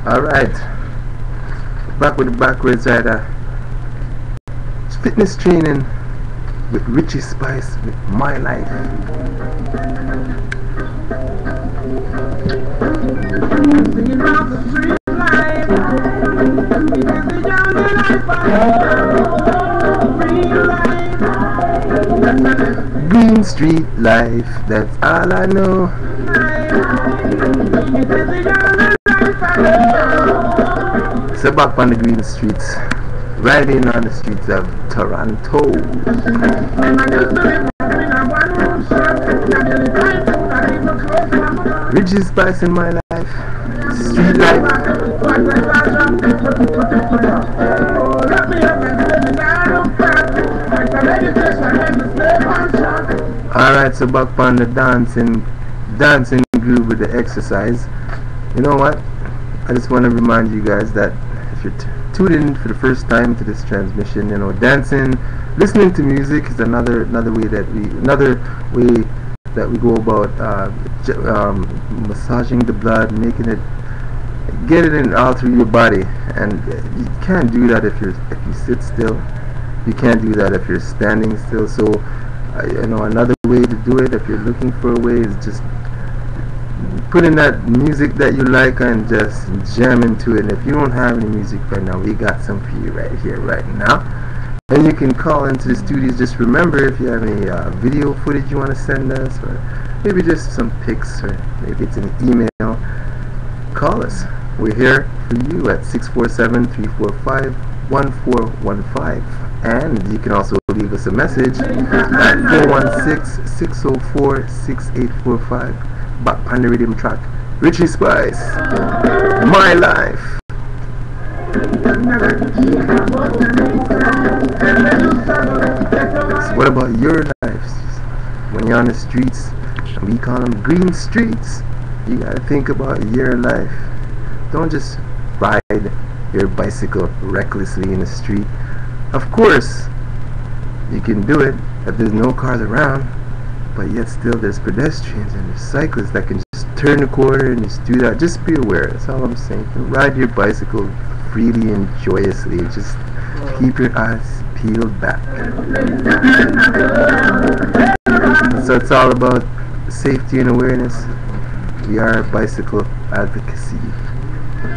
Alright, back with the Backwards Rider. It's fitness training with Richie Spice with My Life. Green Street life, that's all I know. So back on the green streets, riding on the streets of Toronto. Richie Spice in My Life, street life. Alright, so back on the dancing groove with the exercise. You know what? I just want to remind you guys that if you're tuned in for the first time to this transmission, you know, dancing, listening to music is another way that we go about massaging the blood, making it, get it in all through your body. And you can't do that if you sit still. You can't do that if you're standing still. So you know, another way to do it, if you're looking for a way, is just put in that music that you like and just jam into it. And if you don't have any music right now, we got some for you right here, right now. And you can call into the studios. Just remember, if you have any video footage you want to send us, or maybe just some pics, or maybe it's an email, call us. We're here for you at 647-345-1415. And you can also leave us a message at 416-604-6845. Back on the rhythm track, Richie Spice, My Life. So what about your lives? When you're on the streets, and we call them green streets, you gotta think about your life. Don't just ride your bicycle recklessly in the street. Of course, you can do it if there's no cars around, but yet still there's pedestrians and there's cyclists that can just turn the corner and just do that. Just be aware, that's all I'm saying. You can ride your bicycle freely and joyously. Just keep your eyes peeled back. So it's all about safety and awareness. We are bicycle advocacy.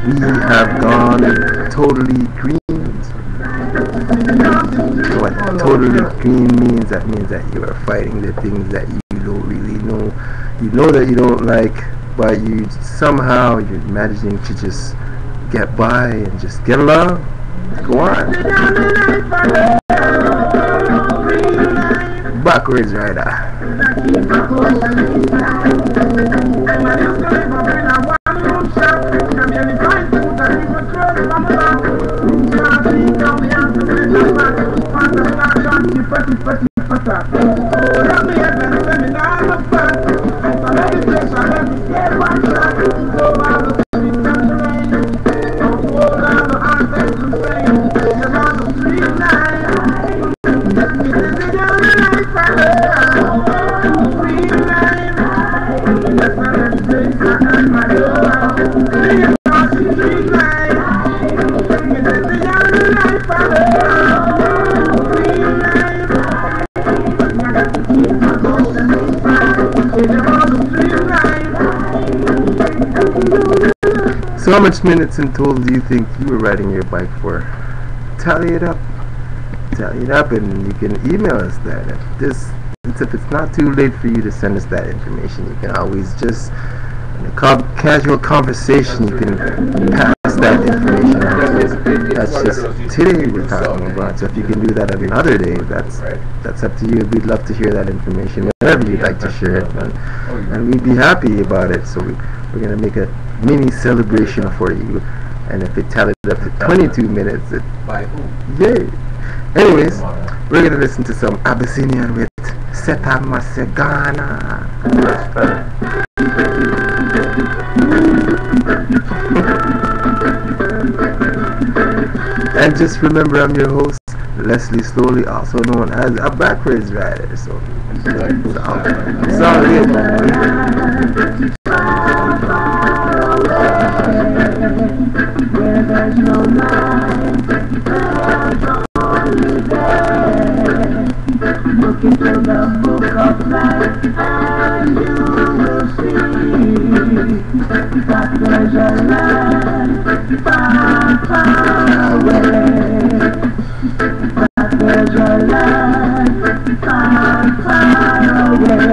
We have gone totally green. What totally green means, that means that you are fighting the things that you don't really know. You know that you don't like, but you're managing to just get by and just get along. Go on. Backwards Rider. So how much minutes in total do you think you were riding your bike for? Tally it up, and you can email us that. If it's not too late for you to send us that information, you can always just, in a casual conversation, you can pass that information on to us. That's just today we're talking about. So if you can do that on another day, that's up to you. We'd love to hear that information whenever you'd like to share it, and we'd be happy about it. So we're gonna make a mini celebration for you, and if it tallied up to 22 minutes, yay! Anyways, we're gonna listen to some Abyssinian with Seta Masegana. And just remember, I'm your host, Leslie Slowly, also known as a Backwards Rider. So it's all good. there's no life, there's only death. Look into the book of life and you will see that there's a land far, far away. That there's a land far, far away.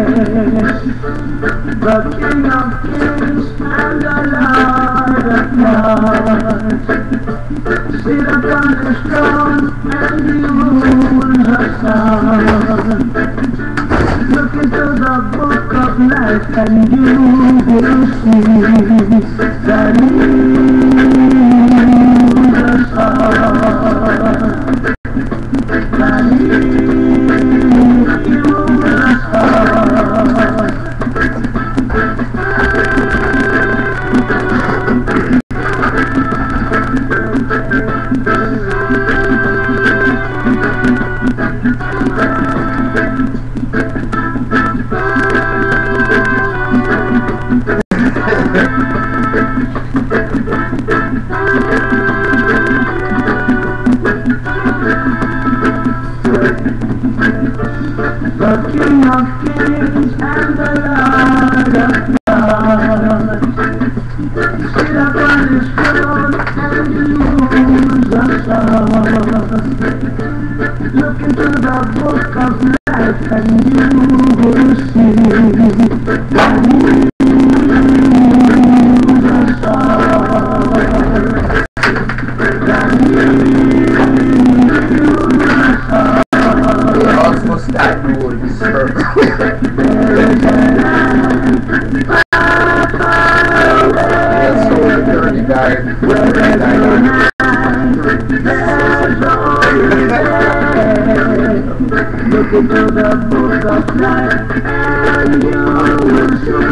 The King of Kings and the Lord of Lords sit upon his throne and he rules the sun. Look into the book of life and you will see that he rules the sun. That he rules the sun. The King of Kings and the Lord of Lords sit upon his throne and rules the sun. Look into the book of life and you will see that he rules the sun. That he rules the sun. That rule is perfect. Look into the book of life and you will see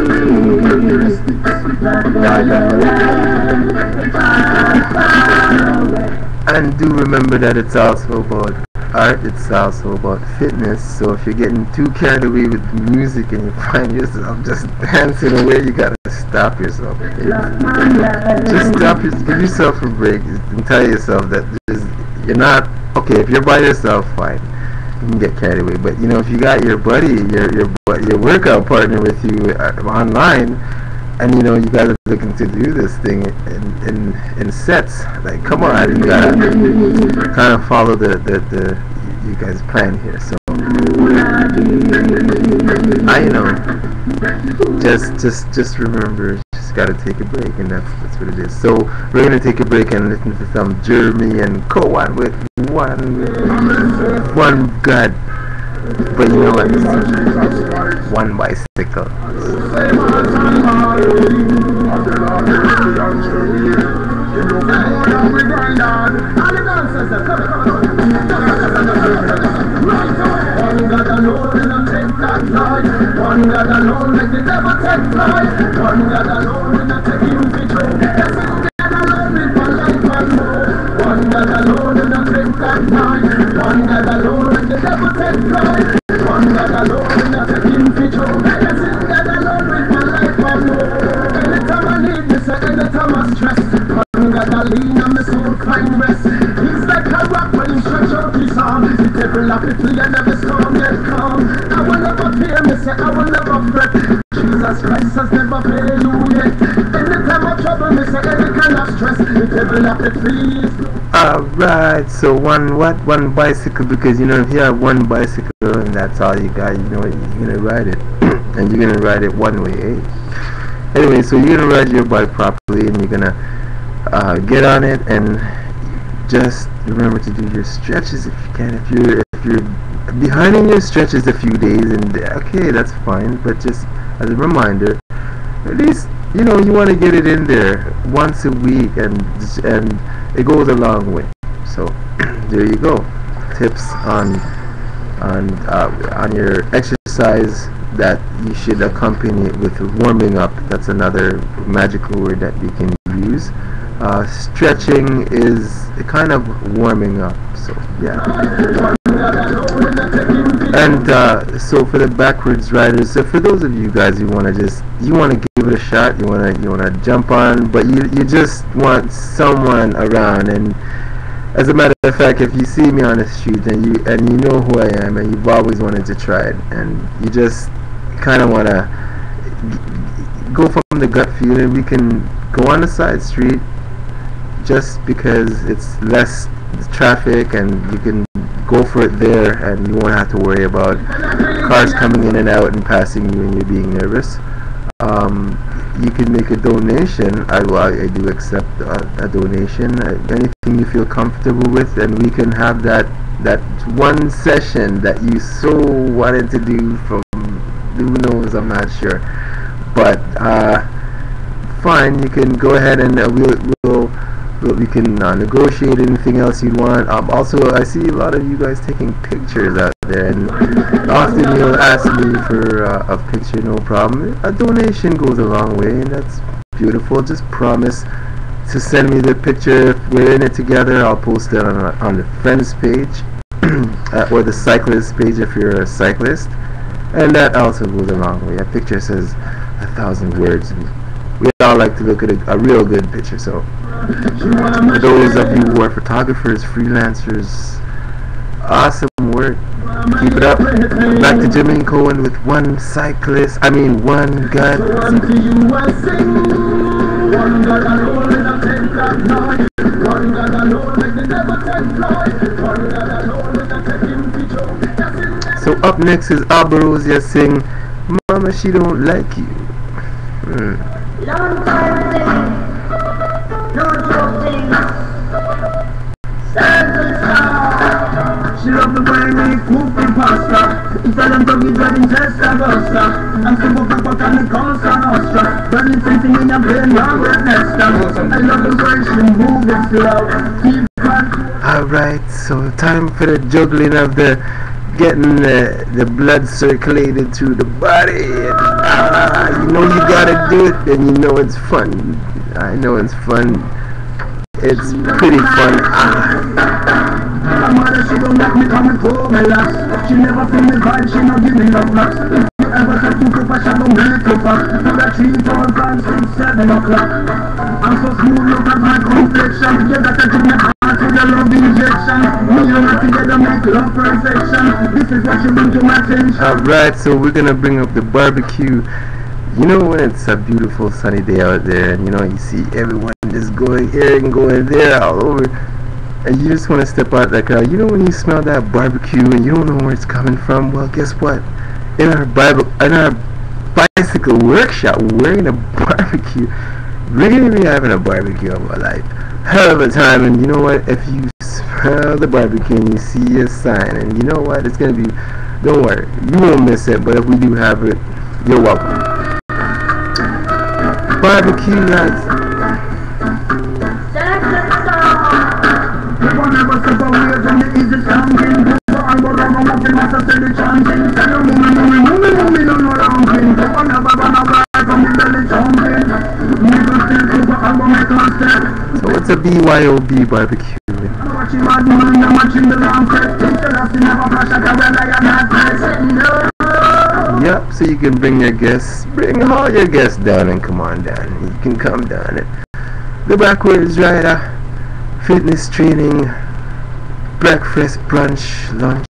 that there's a land far, far away. And do remember that it's also about art, it's also about fitness. So if you're getting too carried away with the music and you find yourself just dancing away, you gotta stop yourself. Just stop, give yourself a break and tell yourself that you're not, okay, if you're by yourself, fine, you can get carried away. But you know, if you got your buddy, your workout partner with you online, and you know you guys are looking to do this thing in sets, like come on, you gotta kind of follow the you guys' plan here. So I know, just remember, just gotta take a break, and that's what it is. So we're gonna take a break and listen to some Jeremy and Koan with one God. But you know what? One bicycle. One God alone and take that life. One God alone make the devil take life. One God alone and take him control. Yes, God alone with my life and more. One God alone and take that life. One God alone make the devil take life. One God alone and take him control. Yes, God alone with my life and more. Anytime I need this, anytime I stress, one God alone and my soul find rest. He's like a rock when he stretch out his arm. The devil up it and never storm yet calm. I will never fear, me say I will never fret. Jesus Christ has never failed you yet. Anytime of trouble, me say any kind of stress, the devil up it please. Alright, so one bicycle, because you know if you have one bicycle and that's all you got, you know you're gonna ride it and you're gonna ride it one way, eh? Anyway, so you're gonna ride your bike properly and you're gonna get on it, and just remember to do your stretches if you can. If you're behind in your stretches a few days, and okay, that's fine, but just as a reminder, at least you know you want to get it in there once a week, and it goes a long way. So there you go, tips on your exercise that you should accompany it with warming up. That's another magical word that we can use. Stretching is a kind of warming up, so yeah. And so for the backwards riders, so for those of you guys who want to give it a shot, you wanna jump on, but you just want someone around. And as a matter of fact, if you see me on the street and you know who I am and you've always wanted to try it, and you just kind of wanna go from the gut feeling, we can go on the side street just because it's less traffic and you can go for it there and you won't have to worry about cars coming in and out and passing you and you being nervous. You can make a donation. I do accept a donation, anything you feel comfortable with, and we can have that one session that you so wanted to do from who knows, I'm not sure, but fine, you can go ahead and we can negotiate anything else you want. Also, I see a lot of you guys taking pictures out there, and often you'll ask me for a picture, no problem. A donation goes a long way, and that's beautiful. Just promise to send me the picture. If we're in it together, I'll post it on the friends page or the cyclist page if you're a cyclist, and that also goes a long way. A picture says 1,000 words, and we all like to look at a real good picture. So for those of you who are photographers, freelancers, awesome work. Keep it up. Back to Jermaine Cohen with one gut. So up next is Albarosia sing Mama She Don't Like You. Long time thing, no joking, circle star. She love the way we cook the pasta. Instead of doggy dreading testa rossa. I'm super papa can the cosa nostra. Burning something in your brain, now we're nesta. I love the way she move it slow. Keep on. Alright, so time for the juggling of getting the blood circulated through the body. And, you know you gotta do it, and you know it's fun. I know it's fun. It's pretty fun. My mother, she don't let me come and call me last. She never feel me vibe, she not give me no blocks. If you ever say to Cooper, she don't make up up. Do that 3, 4, 5, 6, 7 o'clock. I'm so smooth, look at my complexion. Together, take me heart with a love injection. Me and her together make love perfection. This is what she bring to my attention. Alright, so we're gonna bring up the barbecue. You know when it's a beautiful sunny day out there, and you know you see everyone just going here and going there all over, and you just want to step out that crowd. You know when you smell that barbecue and you don't know where it's coming from? Well, guess what? In our bicycle workshop, we're in a barbecue. We're gonna be having a barbecue of our life. Hell of a time. And you know what? If you smell the barbecue and you see a sign, and you know what? It's gonna be. Don't worry, you won't miss it. But if we do have it, you're welcome. Barbecue nights. So what's a BYOB barbecue? Yep, so you can bring your guests, bring all your guests down and come on down. You can come down it. The Backwards Rider, fitness training, breakfast, brunch, lunch.